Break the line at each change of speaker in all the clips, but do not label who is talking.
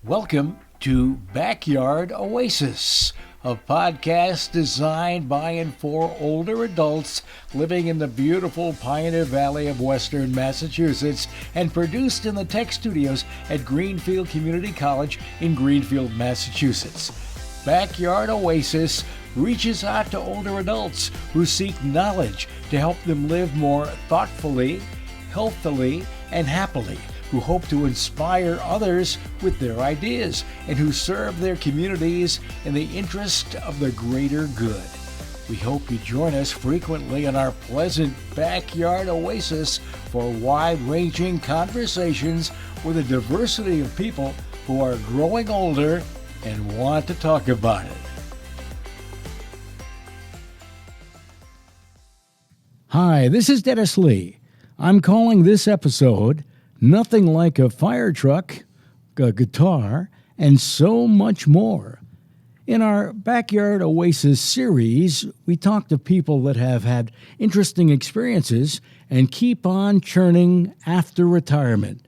Welcome to Backyard Oasis, a podcast designed by and for older adults living in the beautiful Pioneer Valley of Western Massachusetts and produced in the tech studios at Greenfield Community College in Greenfield, Massachusetts. Backyard Oasis reaches out to older adults who seek knowledge to help them live more thoughtfully, healthily, and happily, who hope to inspire others with their ideas, and who serve their communities in the interest of the greater good. We hope you join us frequently in our pleasant backyard oasis for wide-ranging conversations with a diversity of people who are growing older and want to talk about it. Hi, this is Dennis Lee. I'm calling this episode Nothing Like a Fire Truck, a Guitar, and So Much More. In our Backyard Oasis series, we talk to people that have had interesting experiences and keep on churning after retirement.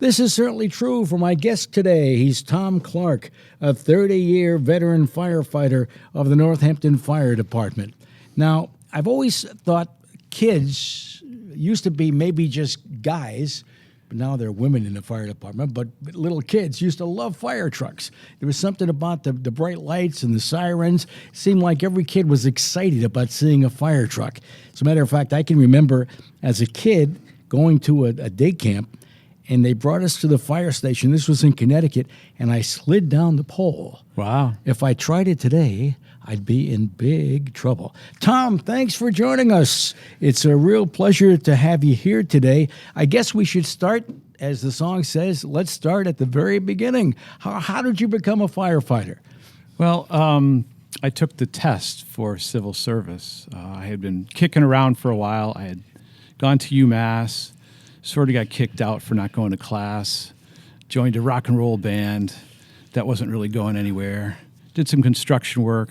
This is certainly true for my guest today. He's Tom Clark, a 30-year veteran firefighter of the Northampton Fire Department. Now, I've always thought kids used to be maybe just guys, but now there are women in the fire department, but little kids used to love fire trucks. There was something about the bright lights and the sirens. It seemed like every kid was excited about seeing a fire truck. As a matter of fact, I can remember as a kid going to a day camp, and they brought us to the fire station. This was in Connecticut, and I slid down the pole.
Wow.
If I tried it today, I'd be in big trouble. Tom, thanks for joining us. It's a real pleasure to have you here today. I guess we should start, as the song says, let's start at the very beginning. How did you become a firefighter?
Well, I took the test for civil service. I had been kicking around for a while. I had gone to UMass, sort of got kicked out for not going to class, joined a rock and roll band that wasn't really going anywhere, did some construction work.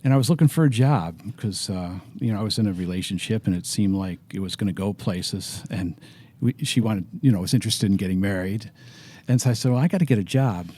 And I was looking for a job because, I was in a relationship and it seemed like it was going to go places. And she wanted, was interested in getting married. And so I said, well, I got to get a job.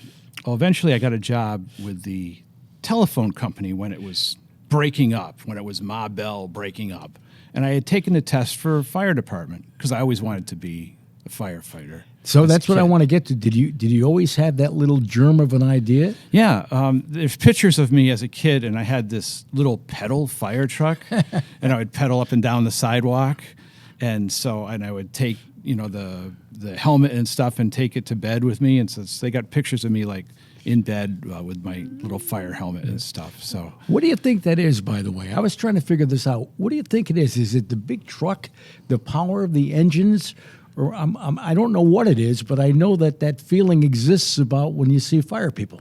Well, eventually I got a job with the telephone company when it was breaking up, when it was Ma Bell breaking up. And I had taken the test for fire department because I always wanted to be a firefighter.
So that's what I want to get to. Did you always have that little germ of an idea?
Yeah. There's pictures of me as a kid, and I had this little pedal fire truck, and I would pedal up and down the sidewalk. And I would take, the helmet and stuff and take it to bed with me. And so they got pictures of me like in bed with my little fire helmet and stuff. So
what do you think that is, by the way? I was trying to figure this out. What do you think it is? Is it the big truck, the power of the engines? Or I don't know what it is, but I know that feeling exists about when you see fire people.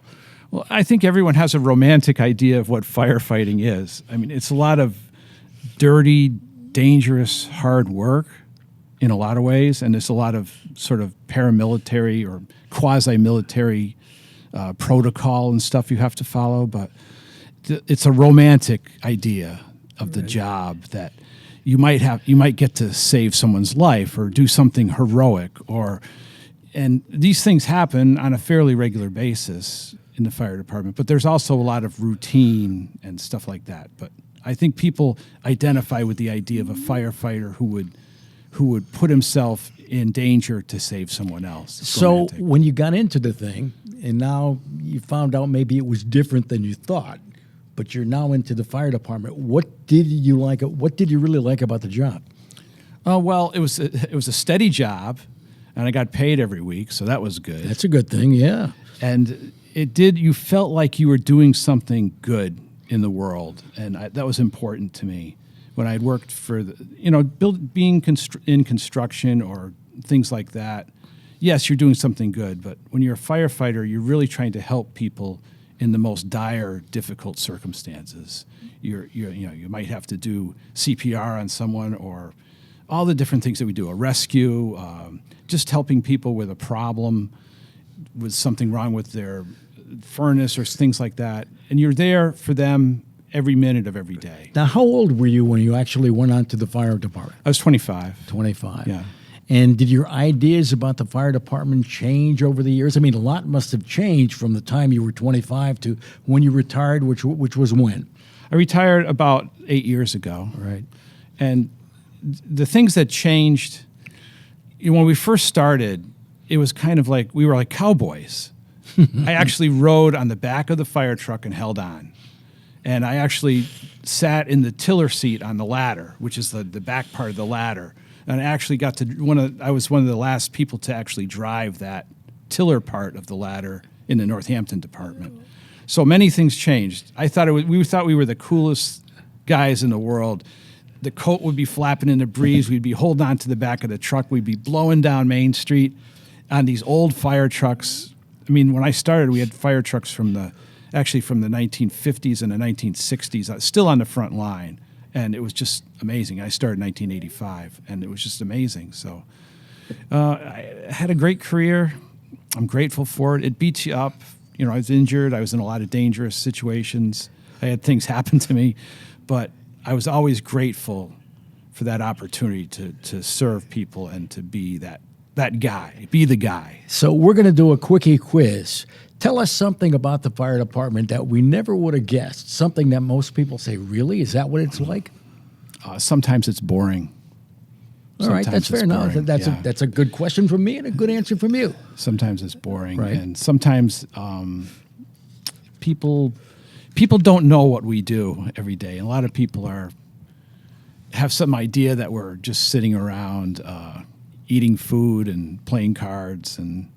Well, I think everyone has a romantic idea of what firefighting is. I mean, it's a lot of dirty, dangerous, hard work in a lot of ways, and there's a lot of sort of paramilitary or quasi-military protocol and stuff you have to follow, but it's a romantic idea of the job that you might get to save someone's life or do something heroic, and these things happen on a fairly regular basis in the fire department, but there's also a lot of routine and stuff like that. But I think people identify with the idea of a firefighter who would put himself in danger to save someone else. It's
so
romantic.
When you got into the thing and now you found out maybe it was different than you thought, but you're now into the fire department, what did you like? What did you really like about the job?
Oh, well, it was a steady job, and I got paid every week, so that was good.
That's a good thing, yeah.
And you felt like you were doing something good in the world, and that was important to me. When I had worked for being in construction or things like that, yes, you're doing something good, but when you're a firefighter, you're really trying to help people in the most dire, difficult circumstances. You might have to do CPR on someone, or all the different things that we do, a rescue, just helping people with a problem, with something wrong with their furnace or things like that. And you're there for them every minute of every day.
Now, how old were you when you actually went on to the fire department?
I was 25.
25.
Yeah.
And did your ideas about the fire department change over the years? I mean, a lot must have changed from the time you were 25 to when you retired, which was when?
I retired about 8 years ago.
Right.
And the things that changed, when we first started, it was kind of like we were like cowboys. I actually rode on the back of the fire truck and held on. And I actually sat in the tiller seat on the ladder, which is the back part of the ladder. And I actually got to I was one of the last people to actually drive that tiller part of the ladder in the Northampton department. So many things changed. We thought we were the coolest guys in the world. The coat would be flapping in the breeze. We'd be holding on to the back of the truck. We'd be blowing down Main Street on these old fire trucks. I mean, when I started, we had fire trucks from the 1950s and the 1960s, still on the front line. And it was just amazing. I started in 1985, and it was just amazing. So I had a great career. I'm grateful for it. It beats you up. I was injured. I was in a lot of dangerous situations. I had things happen to me. But I was always grateful for that opportunity to serve people and to be that guy, be the guy.
So we're going to do a quickie quiz. Tell us something about the fire department that we never would have guessed, something that most people say, really? Is that what it's like?
Sometimes it's boring.
All right, that's fair enough.
Yeah.
That's a good question from me and a good answer from you.
Sometimes it's boring.
Right.
And sometimes people don't know what we do every day. And a lot of people have some idea that we're just sitting around eating food and playing cards and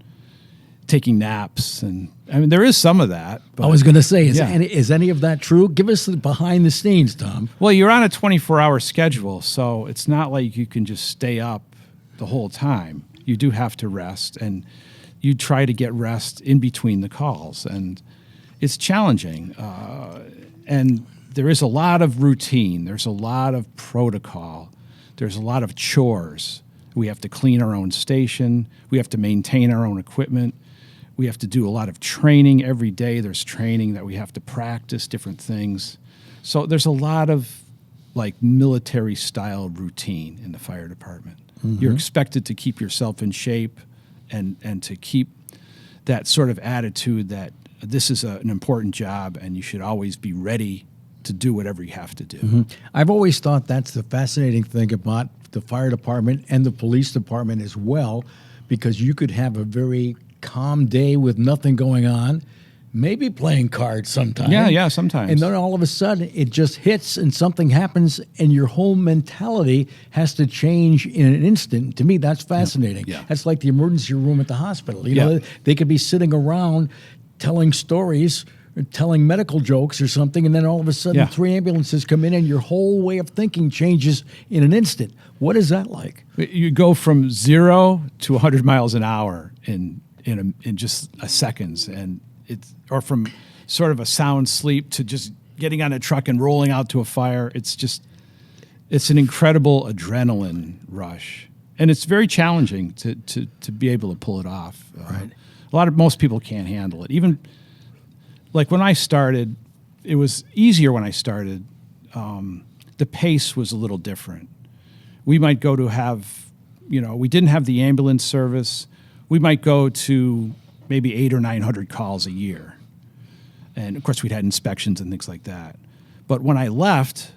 taking naps. And I mean, there is some of that. But,
I was going to say, is any of that true? Give us the behind the scenes, Tom.
Well, you're on a 24-hour schedule, so it's not like you can just stay up the whole time. You do have to rest, and you try to get rest in between the calls. And it's challenging. And there is a lot of routine. There's a lot of protocol. There's a lot of chores. We have to clean our own station. We have to maintain our own equipment. We have to do a lot of training every day. There's training that we have to practice different things. So there's a lot of like military style routine in the fire department. Mm-hmm. You're expected to keep yourself in shape and to keep that sort of attitude that this is an important job and you should always be ready to do whatever you have to do.
Mm-hmm. I've always thought that's the fascinating thing about the fire department and the police department as well, because you could have a very calm day with nothing going on, maybe playing cards sometimes.
Yeah, sometimes.
And then all of a sudden it just hits and something happens and your whole mentality has to change in an instant. To me, that's fascinating.
Yeah.
That's like the emergency room at the hospital. You know, they could be sitting around telling stories, telling medical jokes or something, and then all of a sudden 3 ambulances come in and your whole way of thinking changes in an instant. What is that like?
You go from 0 to 100 miles an hour in just a seconds, and or from sort of a sound sleep to just getting on a truck and rolling out to a fire. It's an incredible adrenaline rush, and it's very challenging to be able to pull it off.
Right.
Most people can't handle it. Even like when I started, it was easier when I started. The pace was a little different. We might go to we didn't have the ambulance service. We might go to maybe 800 or 900 calls a year. And of course we'd had inspections and things like that. But when I left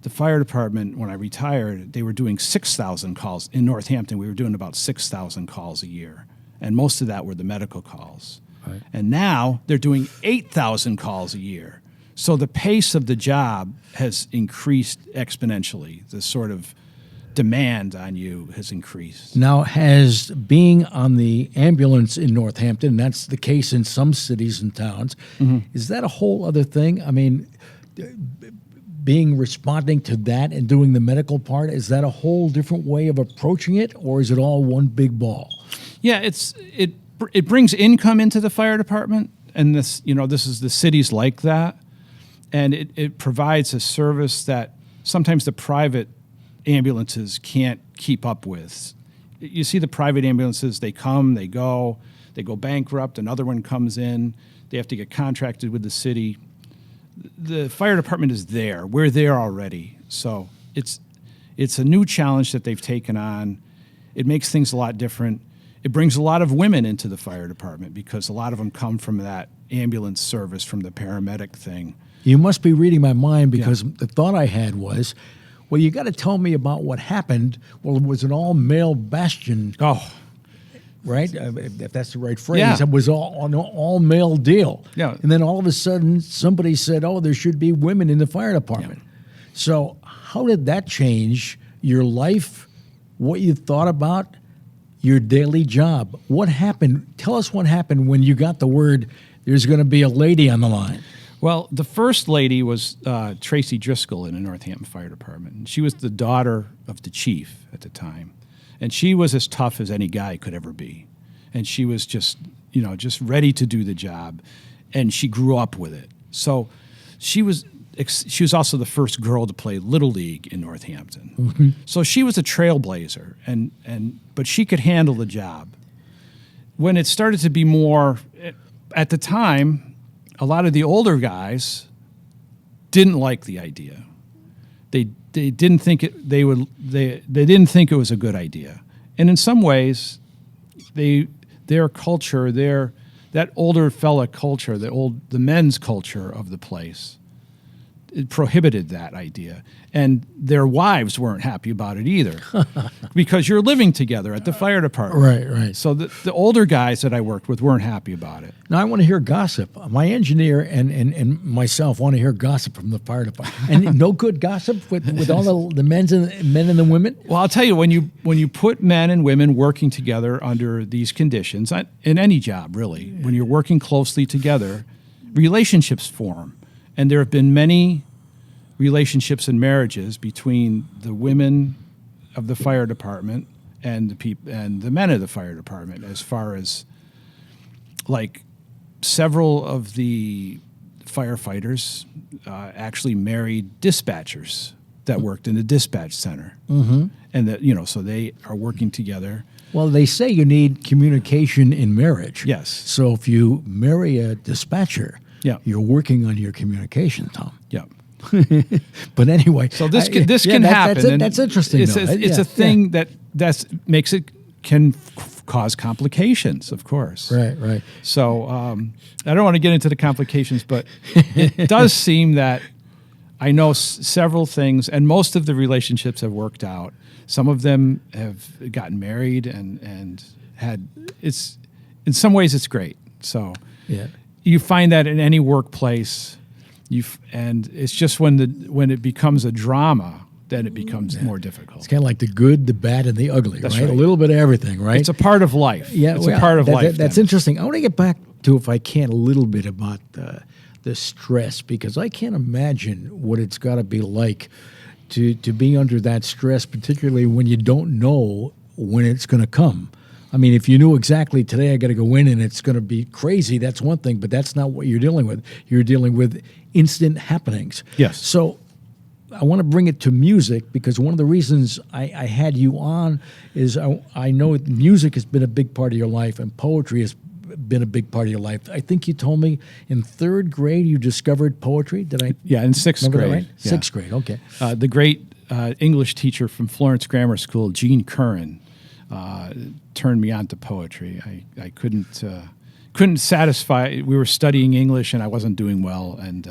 the fire department, when I retired, they were doing 6,000 calls. In Northampton, we were doing about 6,000 calls a year. And most of that were the medical calls.
Right.
And now they're doing 8,000 calls a year. So the pace of the job has increased exponentially. The sort of demand on you has increased.
Now, has being on the ambulance in Northampton, that's the case in some cities and towns, is that a whole other thing? I mean, responding to that and doing the medical part, is that a whole different way of approaching it, or is it all one big ball?
Yeah, it brings income into the fire department, and this is the cities like that, and it provides a service that sometimes the private ambulances can't keep up with. You see the private ambulances, they come, they go bankrupt, another one comes in, they have to get contracted with the city. The fire department is there. We're there already. So it's a new challenge that they've taken on, it makes things a lot different. It brings a lot of women into the fire department because a lot of them come from that ambulance service, from the paramedic thing.
You must be reading my mind, because the thought I had was, well, you got to tell me about what happened. Well, it was an all-male bastion,
Oh,
right? If that's the right phrase.
Yeah.
It was an all-male deal.
Yeah.
And then all of a sudden, somebody said, oh, there should be women in the fire department. So how did that change your life, what you thought about, your daily job? What happened? Tell us what happened when you got the word there's going to be a lady on the line.
well, the first lady was Tracy Driscoll in the Northampton Fire Department. And she was the daughter of the chief at the time. And she was as tough as any guy could ever be. And she was just, just ready to do the job. And she grew up with it. So she was also the first girl to play Little League in Northampton.
Mm-hmm.
So she was a trailblazer, but she could handle the job. When it started to be more, at the time, a lot of the older guys didn't like the idea. They didn't think they didn't think it was a good idea. And in some ways, their culture, that older fella culture, the men's culture of the place, it prohibited that idea. And their wives weren't happy about it either, because you're living together at the fire department.
Right, right.
So the older guys that I worked with weren't happy about it.
Now, I want to hear gossip. My engineer and myself want to hear gossip from the fire department. And no good gossip with all the men and the women?
Well, I'll tell you, when you put men and women working together under these conditions, in any job really, when you're working closely together, relationships form. And there have been many relationships and marriages between the women of the fire department and the men of the fire department, as far as, like, several of the firefighters actually married dispatchers that worked in the dispatch center. Mm-hmm. And that, so they are working together.
Well, they say you need communication in marriage.
Yes.
So if you marry a dispatcher,
Yeah.
you're working on your communication, Tom.
Yeah.
But anyway,
So this can happen.
That's,
and
that's interesting.
It's
though.
a thing that makes it can cause complications, of course.
Right, right.
So I don't want to get into the complications, but it does seem that I know several things, and most of the relationships have worked out. Some of them have gotten married and had. It's in some ways it's great. So
Yeah.
you find that in any workplace. And it's just when it becomes a drama, then it becomes more difficult.
It's kind of like the good, the bad, and the ugly,
That's
right?
right.
A little bit of everything, right?
It's a part of life.
Yeah,
it's a part of life.
That's
then.
interesting. I want to get back to, if I can, a little bit about the stress, because I can't imagine what it's got to be like to be under that stress, particularly when you don't know when it's going to come. I mean, if you knew exactly today I got to go in and it's going to be crazy, that's one thing, but that's not what you're dealing with. You're dealing with instant happenings.
Yes.
So I want to bring it to music, because one of the reasons I had you on is I know music has been a big part of your life, and poetry has been a big part of your life. I think you told me in third grade you discovered poetry. Did I?
Yeah, in sixth
remember
grade.
that right?
Yeah.
Sixth grade, okay.
The great English teacher from Florence Grammar School, Gene Curran, turned me on to poetry. I couldn't satisfy. We were studying English, and I wasn't doing well, and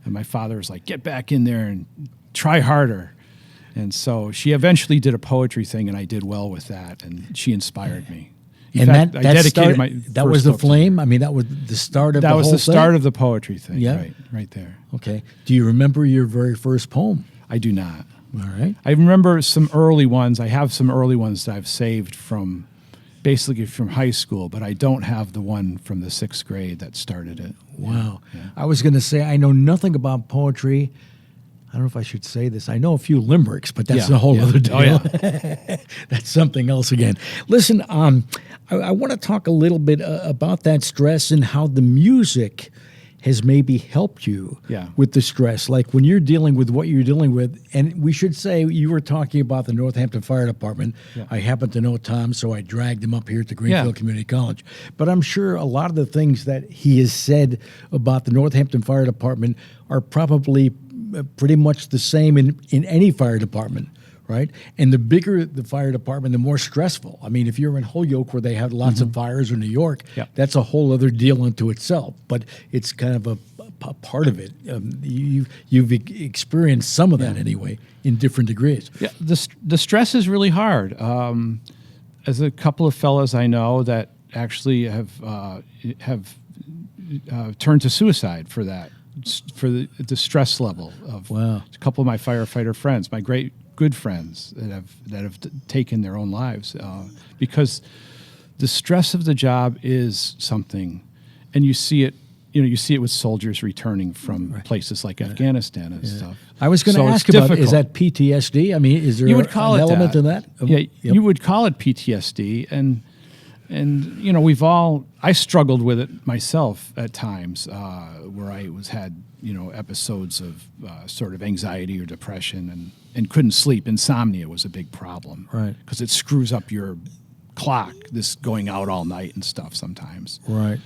my father was like, "Get back in there and try harder." And so she eventually did a poetry thing, and I did well with that, and she inspired me. In fact, I dedicated
started,
my
that
first
was the
book to
flame. I mean, that was the start of
That
the
was
whole
the start
thing?
of the poetry thing.
Yeah.
Right there.
Okay. Do you remember your very first poem?
I do not.
All right.
I remember some early ones. I have some early ones that I've saved from basically from high school, but I don't have the one from the sixth grade that started it.
Wow. I was going to say I know nothing about poetry. I don't know if I should say this. I know a few limericks, but that's
Yeah,
a whole
yeah.
other deal.
Oh, yeah.
That's something else again. Listen, I want to talk a little bit about that stress and how the music has maybe helped you
Yeah.
with the stress. Like when you're dealing with what you're dealing with, and we should say you were talking about the Northampton Fire Department.
Yeah.
I happen to know Tom, so I dragged him up here to Greenfield
Yeah.
Community College. But I'm sure a lot of the things that he has said about the Northampton Fire Department are probably pretty much the same in any fire department, right? And the bigger the fire department, the more stressful. I mean, if you're in Holyoke where they have lots of fires, or New York,
Yeah.
that's a whole other deal unto itself. But it's kind of a part of it. You've experienced some of that anyway, in different degrees.
Yeah, the stress is really hard. As a couple of fellas I know that actually have turned to suicide for that, for the stress level of.
Wow.
A couple of my firefighter friends, my great good friends that have taken their own lives because the stress of the job is something, and you see it. You see it with soldiers returning from places like Afghanistan and stuff.
I was going to
So it's
ask about, is
difficult.
that PTSD? I mean, is there
You would call
an
it
element
that.
to that?
Yeah,
Yep.
you would call it PTSD, and I struggled with it myself at times, where I had episodes of sort of anxiety or depression, and couldn't sleep. Insomnia was a big problem,
Right.
Because it screws up your clock, this going out all night and stuff sometimes.
Right.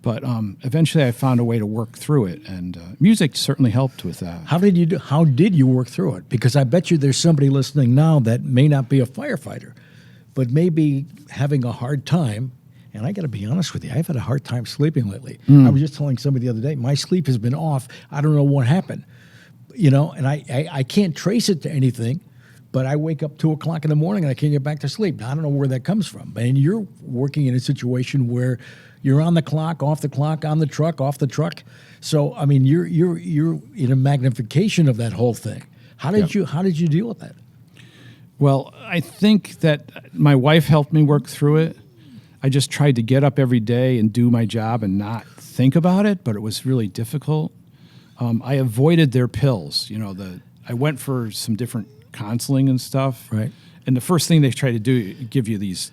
But eventually, I found a way to work through it, and music certainly helped with that.
How did you work through it? Because I bet you there's somebody listening now that may not be a firefighter, but may be having a hard time. And I got to be honest with you, I've had a hard time sleeping lately. I was just telling somebody the other day, my sleep has been off. I don't know what happened, and I can't trace it to anything. But I wake up 2 o'clock in the morning and I can't get back to sleep. Now, I don't know where that comes from. And you're working in a situation where you're on the clock, off the clock, on the truck, off the truck. So I mean, you're in a magnification of that whole thing. How did you deal with that?
Well, I think that my wife helped me work through it. I just tried to get up every day and do my job and not think about it, but it was really difficult. I avoided their pills. I went for some different counseling and stuff.
Right.
And the first thing they try to do, give you these,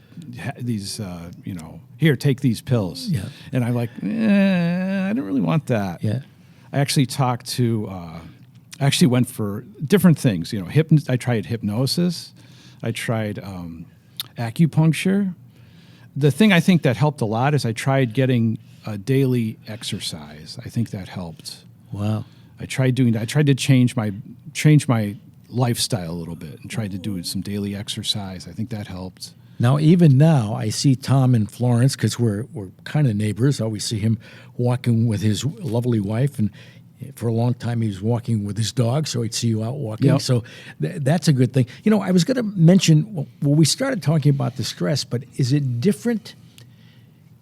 here, take these pills.
Yeah.
And I'm like, I don't really want that.
Yeah.
I actually went for different things. I tried hypnosis. I tried acupuncture. The thing I think that helped a lot is I tried getting a daily exercise. I think that helped.
Wow.
I tried doing that. I tried to change my lifestyle a little bit and tried to do some daily exercise. I think that helped.
Now, even now, I see Tom in Florence because we're kind of neighbors. I always see him walking with his lovely wife, and for a long time he was walking with his dog, so he'd see you out walking.
Yep.
So that's a good thing. I was going to mention, well, we started talking about the stress, but is it different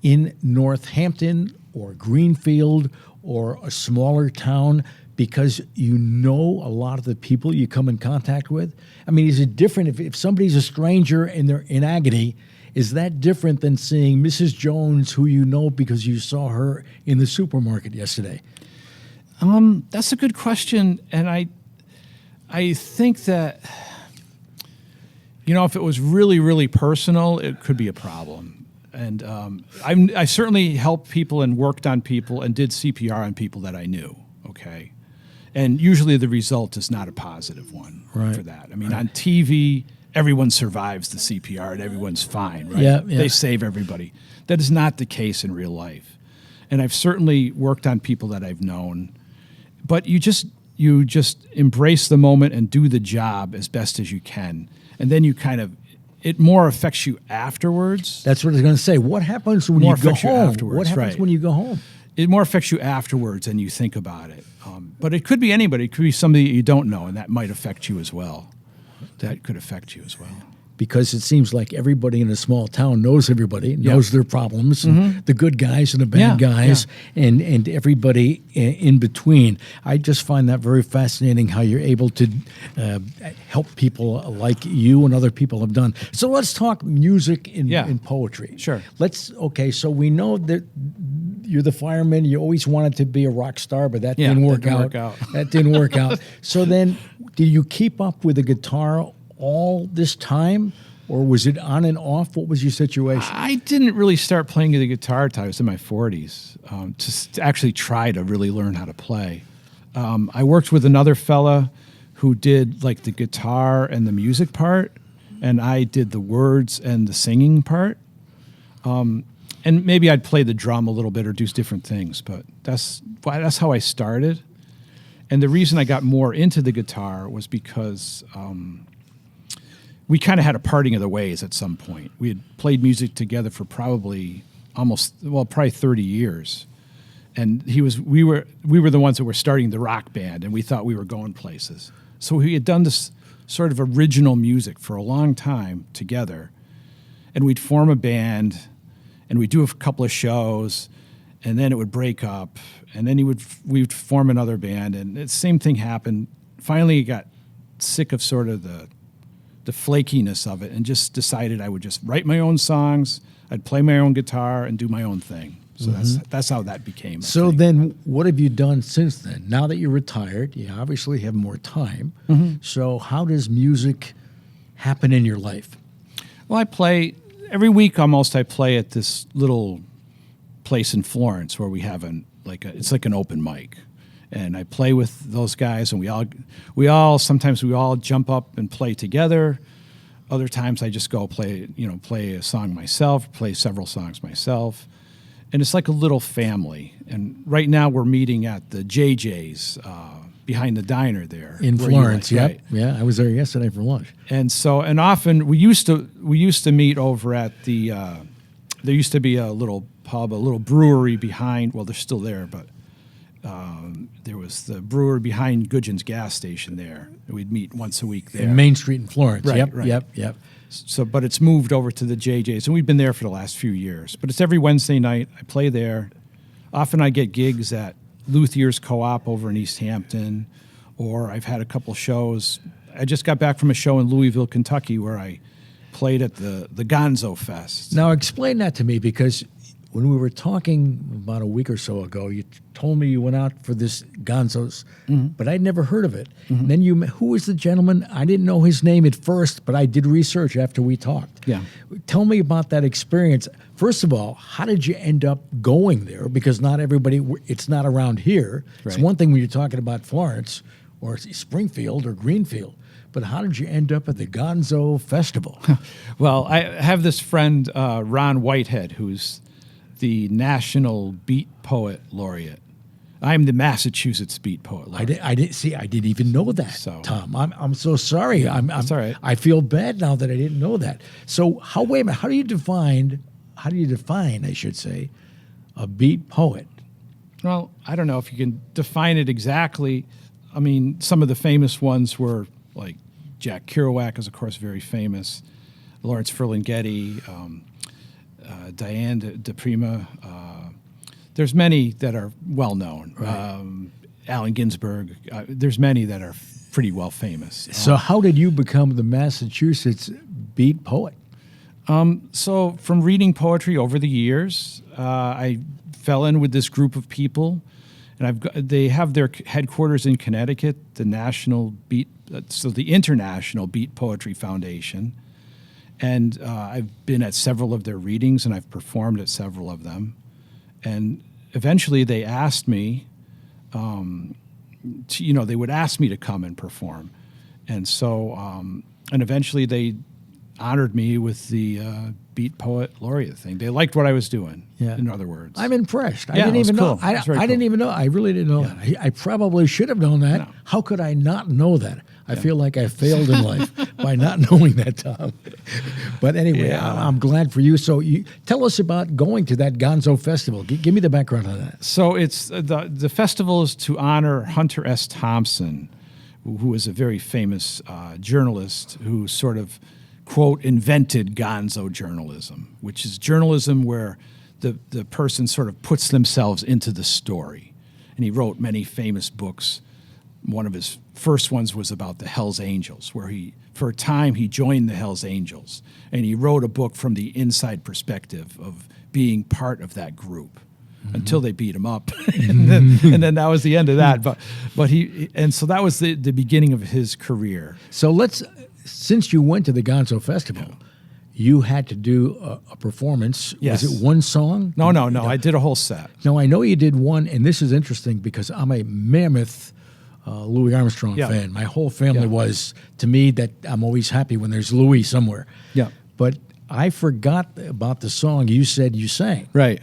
in Northampton or Greenfield or a smaller town because a lot of the people you come in contact with? I mean, is it different if somebody's a stranger and they're in agony? Is that different than seeing Mrs. Jones, who you know because you saw her in the supermarket yesterday?
That's a good question, and I think that if it was really, really personal, it could be a problem. And I certainly helped people and worked on people and did CPR on people that I knew. Okay. And usually the result is not a positive one for that. I mean, on TV, everyone survives the CPR and everyone's fine, right?
Yeah.
They save everybody. That is not the case in real life. And I've certainly worked on people that I've known. But you just embrace the moment and do the job as best as you can. And then it more affects you afterwards.
That's what I was going to say. What happens when you go home? What happens when you go home?
It more affects you afterwards and you think about it. But it could be anybody. It could be somebody you don't know, and that might affect you as well. That could affect you as well.
Because it seems like everybody in a small town knows everybody, knows their problems, and the good guys and the bad guys, and everybody in between. I just find that very fascinating how you're able to help people like you and other people have done. So let's talk music and poetry.
Sure.
So we know that you're the fireman. You always wanted to be a rock star, but that didn't work out. That didn't work out. So then, did you keep up with the guitar all this time, or was it on and off? What was your situation?
I didn't really start playing the guitar until I was in my 40s to actually try to really learn how to play. I worked with another fella who did like the guitar and the music part, and I did the words and the singing part. And maybe I'd play the drum a little bit or do different things, but that's how I started. And the reason I got more into the guitar was because we kind of had a parting of the ways at some point. We had played music together for probably 30 years. And we were the ones that were starting the rock band, and we thought we were going places. So we had done this sort of original music for a long time together, and we'd form a band, and we'd do a couple of shows, and then it would break up, and then we'd form another band, and the same thing happened. Finally, he got sick of sort of the flakiness of it, and just decided I would just write my own songs. I'd play my own guitar and do my own thing. So that's how that became.
So then what have you done since then? Now that you're retired, you obviously have more time. So how does music happen in your life?
Well, I play every week almost. I play at this little place in Florence where we have it's like an open mic. And I play with those guys, and we all sometimes jump up and play together. Other times I just go play a song myself, play several songs myself. And it's like a little family. And right now we're meeting at the JJ's behind the diner there
in Florence.
Right.
Yeah, I was there yesterday for lunch.
And so, and often we used to meet over at the there used to be a little pub, a little brewery behind. Well, they're still there, but there was the brewery behind Gudgeon's gas station there. We'd meet once a week there.
In Main Street in Florence.
Right,
Yep.
So, but it's moved over to the JJ's, and we've been there for the last few years. But it's every Wednesday night. I play there. Often I get gigs at Luthier's Co-op over in East Hampton, or I've had a couple shows. I just got back from a show in Louisville, Kentucky, where I played at the Gonzo Fest.
Now explain that to me, because when we were talking about a week or so ago, you told me you went out for this Gonzo's, but I'd never heard of it. And then who was the gentleman? I didn't know his name at first, but I did research after we talked.
Yeah.
Tell me about that experience. First of all, how did you end up going there? Because not everybody, it's not around here. Right. It's one thing when you're talking about Florence or Springfield or Greenfield, but how did you end up at the Gonzo Festival?
Well, I have this friend, Ron Whitehead, who's the National Beat Poet Laureate. I'm the Massachusetts Beat Poet Laureate.
I didn't even know that,
so,
Tom. I'm so sorry.
That's all right.
I feel bad now that I didn't know that. So wait a minute. How do you define, I should say, a beat poet?
Well, I don't know if you can define it exactly. I mean, some of the famous ones were like Jack Kerouac is, of course, very famous. Lawrence Ferlinghetti, Diane de Prima. There's many that are well known.
Right.
Allen Ginsberg. There's many that are pretty well famous.
So how did you become the Massachusetts beat poet?
So from reading poetry over the years, I fell in with this group of people, and they have their headquarters in Connecticut, the International Beat Poetry Foundation. And I've been at several of their readings, and I've performed at several of them. And eventually they asked me, they would ask me to come and perform. And so, and eventually they honored me with the Beat Poet Laureate thing. They liked what I was doing, in other words.
I'm impressed. I
Yeah,
didn't
it was
even know.
cool. It was very
I didn't
cool.
even know. I really didn't know that. I probably should have known that.
No.
How could I not know that? I feel like I failed in life by not knowing that, Tom. But anyway, I'm glad for you. So tell us about going to that Gonzo Festival. Give me the background on that.
So it's the festival is to honor Hunter S. Thompson, who is a very famous journalist who sort of, quote, invented gonzo journalism, which is journalism where the person sort of puts themselves into the story. And he wrote many famous books. One of his first ones was about the Hells Angels, where for a time he joined the Hells Angels, and he wrote a book from the inside perspective of being part of that group until they beat him up, and then that was the end of that. But so that was the beginning of his career.
So since you went to the Gonzo Festival, you had to do a performance.
Yes.
Was it one song?
No. I did a whole set.
No, I know you did one, and this is interesting because I'm a mammoth Louis Armstrong fan. My whole family was. To me, that I'm always happy when there's Louis somewhere.
Yeah.
But I forgot about the song you said you sang.
Right.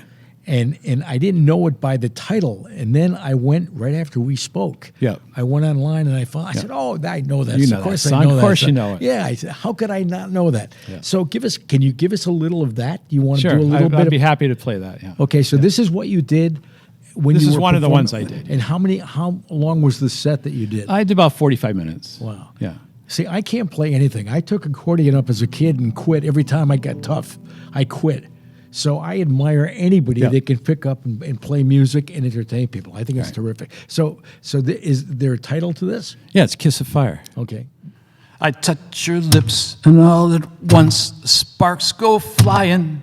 And I didn't know it by the title. And then I went right after we spoke.
Yeah.
I went online and I found. I said, "Oh, I know that.
You know
Of course,
that
I
song.
know
Of
that.
course you
song."
know it.
Yeah. I said, "How could I not know that?"
Yeah.
So can you give us a little of that? You want to
Sure,
do a little bit?
I'd be happy to play that. Yeah.
Okay. So this is what you did when
This
you
is
were
one of the
performing-
ones I did.
And how long was the set that you did?
I did about 45 minutes.
Wow.
Yeah.
See, I can't play anything. I took accordion up as a kid and quit every time I got tough. I quit. So I admire anybody
Yeah.
that can pick up and play music and entertain people. I think it's
Right.
terrific. So is there a title to this?
Yeah, it's Kiss of Fire.
Okay.
I touch your lips, and all at once the sparks go flying.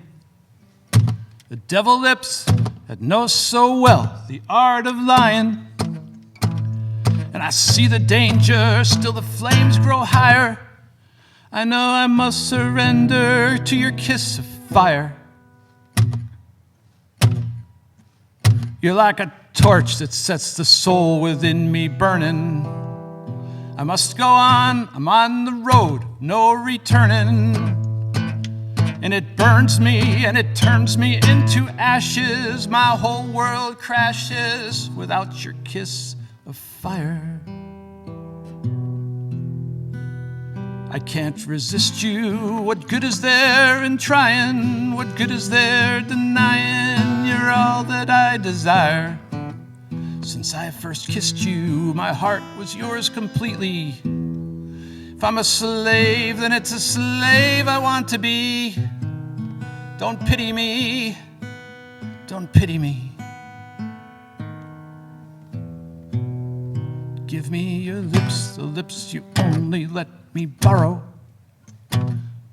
The devil lips that know so well the art of lying. And I see the danger, still the flames grow higher. I know I must surrender to your kiss of fire. You're like a torch that sets the soul within me burning. I must go on, I'm on the road, no returning. And it burns me and it turns me into ashes. My whole world crashes without your kiss of fire. I can't resist you. What good is there in trying? What good is there denying? You're all that I desire. Since I first kissed you, my heart was yours completely. If I'm a slave, then it's a slave I want to be. Don't pity me. Don't pity me. Give me your lips, the lips you only let me borrow.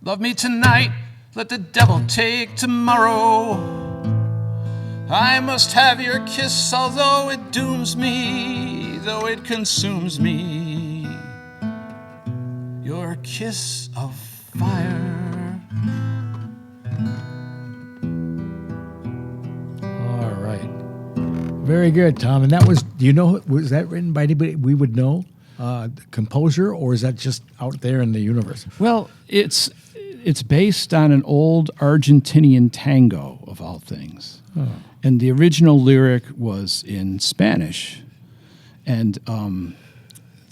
Love me tonight, let the devil take tomorrow. I must have your kiss, although it dooms me, though it consumes me. Your kiss of fire.
All right. Very good, Tom. And that was, do you know, was that written by anybody we would know? The composer, or is that just out there in the universe?
Well, it's based on an old Argentinian tango, of all things.
Oh.
And the original lyric was in Spanish. And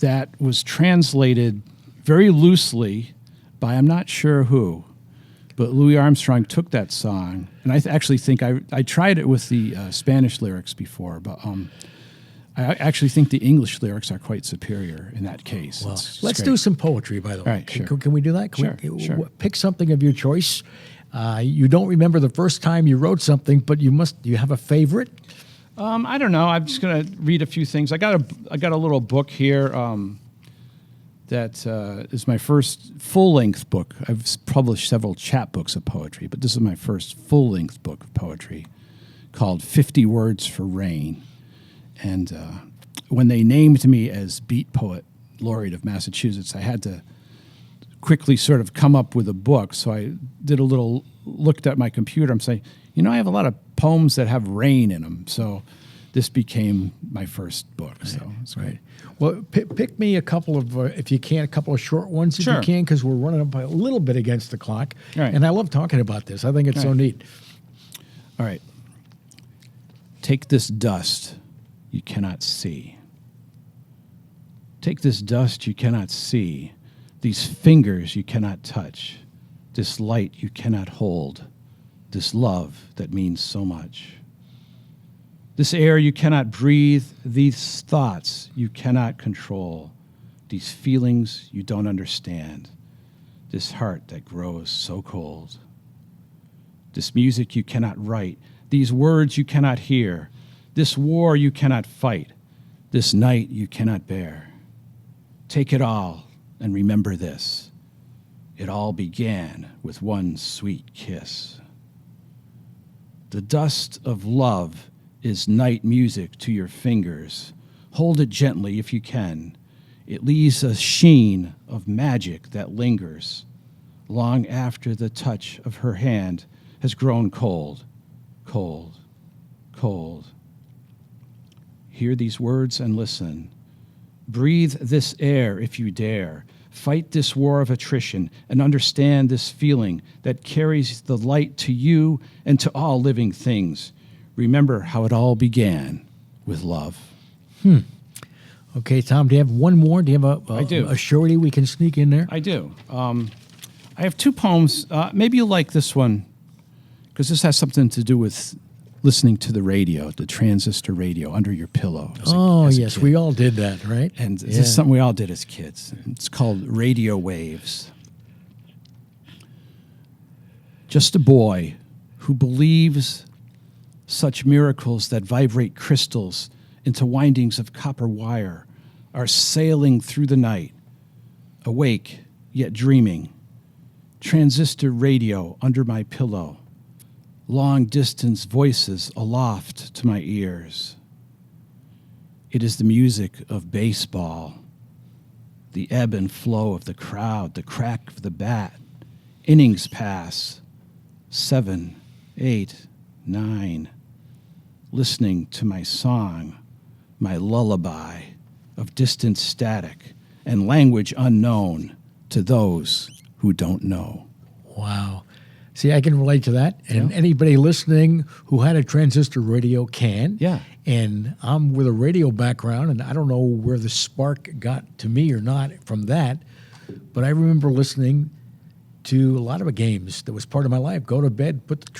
that was translated very loosely by I'm not sure who, but Louis Armstrong took that song. And I actually think I tried it with the Spanish lyrics before, but I actually think the English lyrics are quite superior in that case.
Well,
It's
let's
great.
do some poetry, by the way.
All right,
Can,
sure.
can we do that? Can
Sure,
we,
sure.
Pick something of your choice. You don't remember the first time you wrote something, but you have a favorite?
I don't know. I'm just going to read a few things. I got a little book here that is my first full-length book. I've published several chapbooks of poetry, but this is my first full-length book of poetry called 50 Words for Rain. And when they named me as Beat Poet Laureate of Massachusetts, I had to quickly sort of come up with a book. So I did looked at my computer. I'm saying, I have a lot of poems that have rain in them. So this became my first book. So it's great.
Well, pick me a couple of, if you can, a couple of short ones if you
Sure.
can, because we're running up a little bit against the clock.
Right.
And I love talking about this. I think it's so
Right.
neat.
All right. Take this dust you cannot see. Take this dust you cannot see, these fingers you cannot touch, this light you cannot hold, this love that means so much. This air you cannot breathe, these thoughts you cannot control, these feelings you don't understand, this heart that grows so cold. This music you cannot write, these words you cannot hear, this war you cannot fight, this night you cannot bear. Take it all and remember this. It all began with one sweet kiss. The dust of love is night music to your fingers. Hold it gently if you can. It leaves a sheen of magic that lingers long after the touch of her hand has grown cold, cold, cold. Hear these words and listen. Breathe this air if you dare. Fight this war of attrition and understand this feeling that carries the light to you and to all living things. remember how it all began with love.
Okay, Tom, do you have one more? Do you have
I do.
a surety we can sneak in there?
I do. I have two poems. Maybe you'll like this one, because this has something to do with listening to the radio, the transistor radio under your pillow. as a
Yes,
kid.
we all did that, right?
And this is something we all did as kids. It's called Radio Waves. Just a boy who believes such miracles that vibrate crystals into windings of copper wire are sailing through the night, awake yet dreaming. Transistor radio under my pillow, long distance voices aloft to my ears. It is the music of baseball, the ebb and flow of the crowd, the crack of the bat. Innings pass, 7, 8, 9. Listening to my song, my lullaby of distant static and language unknown to those who don't know.
Wow. See, I can relate to that. And anybody listening who had a transistor radio can.
Yeah.
And I'm with a radio background, and I don't know where the spark got to me or not from that, but I remember listening to a lot of games that was part of my life. Go to bed, put the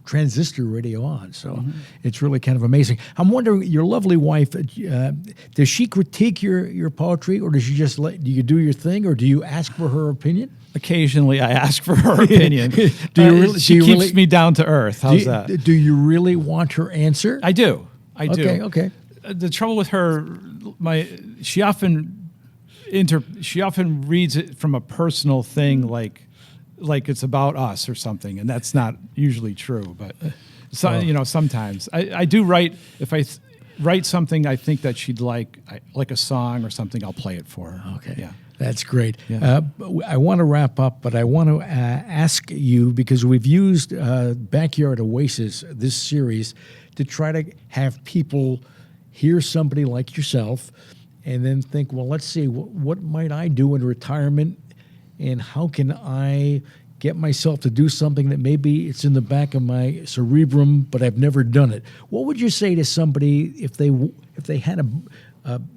transistor radio on. So it's really kind of amazing. I'm wondering, your lovely wife, does she critique your poetry, or does she just do you do your thing, or do you ask for her opinion?
Occasionally, I ask for her opinion.
Do you really-
She
do you
keeps
really-
me down to earth. How's that?
Do you really want her answer?
I do. I do.
Okay.
The trouble with her, she often reads it from a personal thing, like it's about us or something, and that's not usually true. But sometimes I do write. If I write something I think that she'd like a song or something, I'll play it for her.
Okay.
Yeah.
That's great.
Yeah.
I want to wrap up, but I want to ask you, because we've used Backyard Oasis, this series, to try to have people hear somebody like yourself and then think, well, let's see, what might I do in retirement, and how can I get myself to do something that maybe it's in the back of my cerebrum, but I've never done it. What would you say to somebody if they had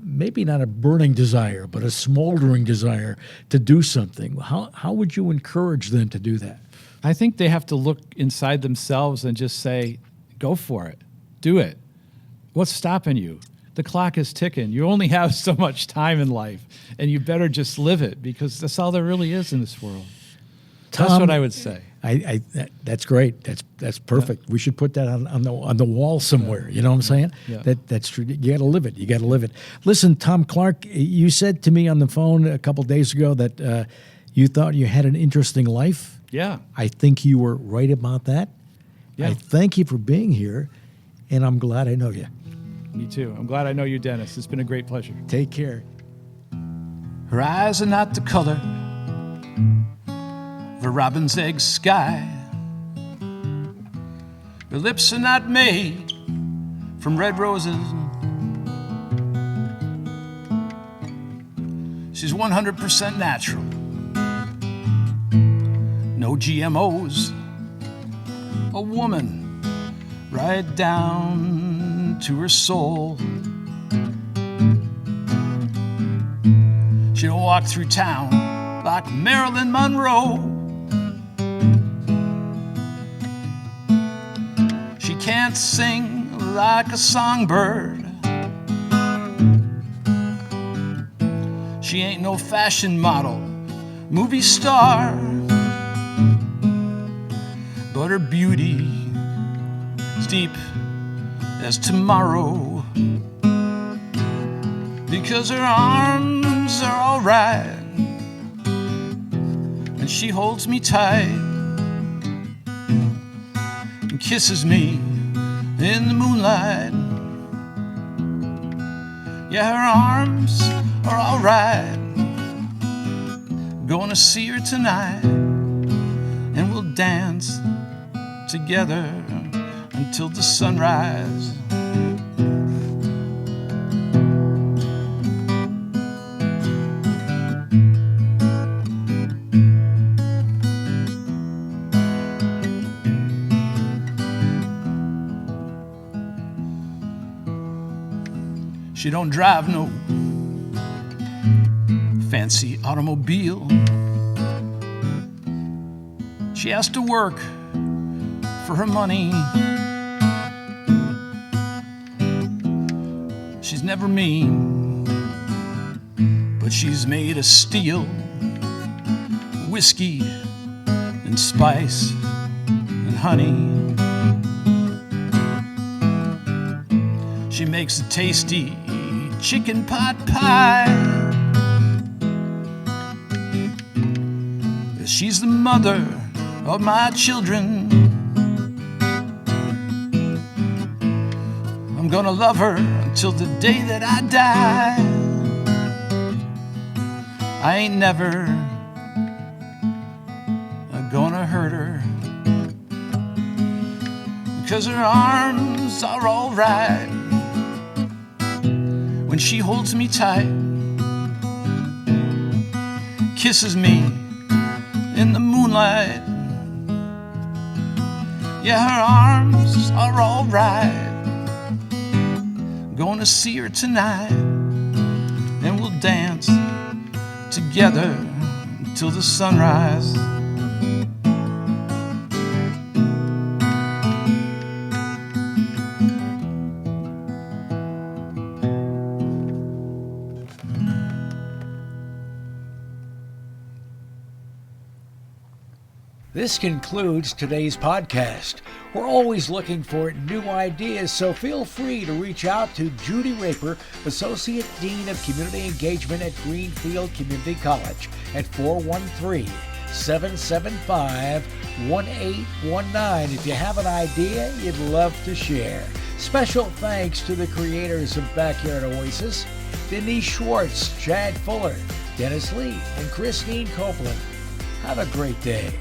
maybe not a burning desire, but a smoldering desire to do something? How would you encourage them to do that?
I think they have to look inside themselves and just say, go for it. Do it. What's stopping you? The clock is ticking. You only have so much time in life, and you better just live it, because that's all there really is in this world. That's
Tom,
what I would say.
That's great. That's perfect. We should put that on the wall somewhere. You know what I'm saying?
Yeah.
That's true. You got to live it. You got to live it. Listen, Tom Clark, you said to me on the phone a couple days ago that you thought you had an interesting life.
Yeah.
I think you were right about that.
Yeah.
I thank you for being here, and I'm glad I know you.
Me too. I'm glad I know you, Dennis. It's been a great pleasure.
Take care.
Her eyes are not the color of a robin's egg sky. Her lips are not made from red roses. She's 100% natural. No GMOs. A woman right down to her soul. She don't walk through town like Marilyn Monroe. She can't sing like a songbird. She ain't no fashion model, movie star. But her beauty is deep as tomorrow. Because her arms are all right, and she holds me tight and kisses me in the moonlight. Yeah, her arms are all right. Gonna see her tonight, and we'll dance together until the sunrise. She don't drive no fancy automobile. She has to work for her money. She's never mean, but she's made of steel, whiskey and spice and honey. She makes a tasty chicken pot pie. She's the mother of my children. I'm gonna love her until the day that I die. I ain't never gonna hurt her, because her arms are alright when she holds me tight, kisses me in the moonlight. Yeah, her arms are alright. Gonna see her tonight, and we'll dance together till the sunrise.
This concludes today's podcast. We're always looking for new ideas, so feel free to reach out to Judy Raper, Associate Dean of Community Engagement at Greenfield Community College, at 413-775-1819 if you have an idea you'd love to share. Special thanks to the creators of Backyard Oasis, Denise Schwartz, Chad Fuller, Dennis Lee, and Christine Copeland. Have a great day.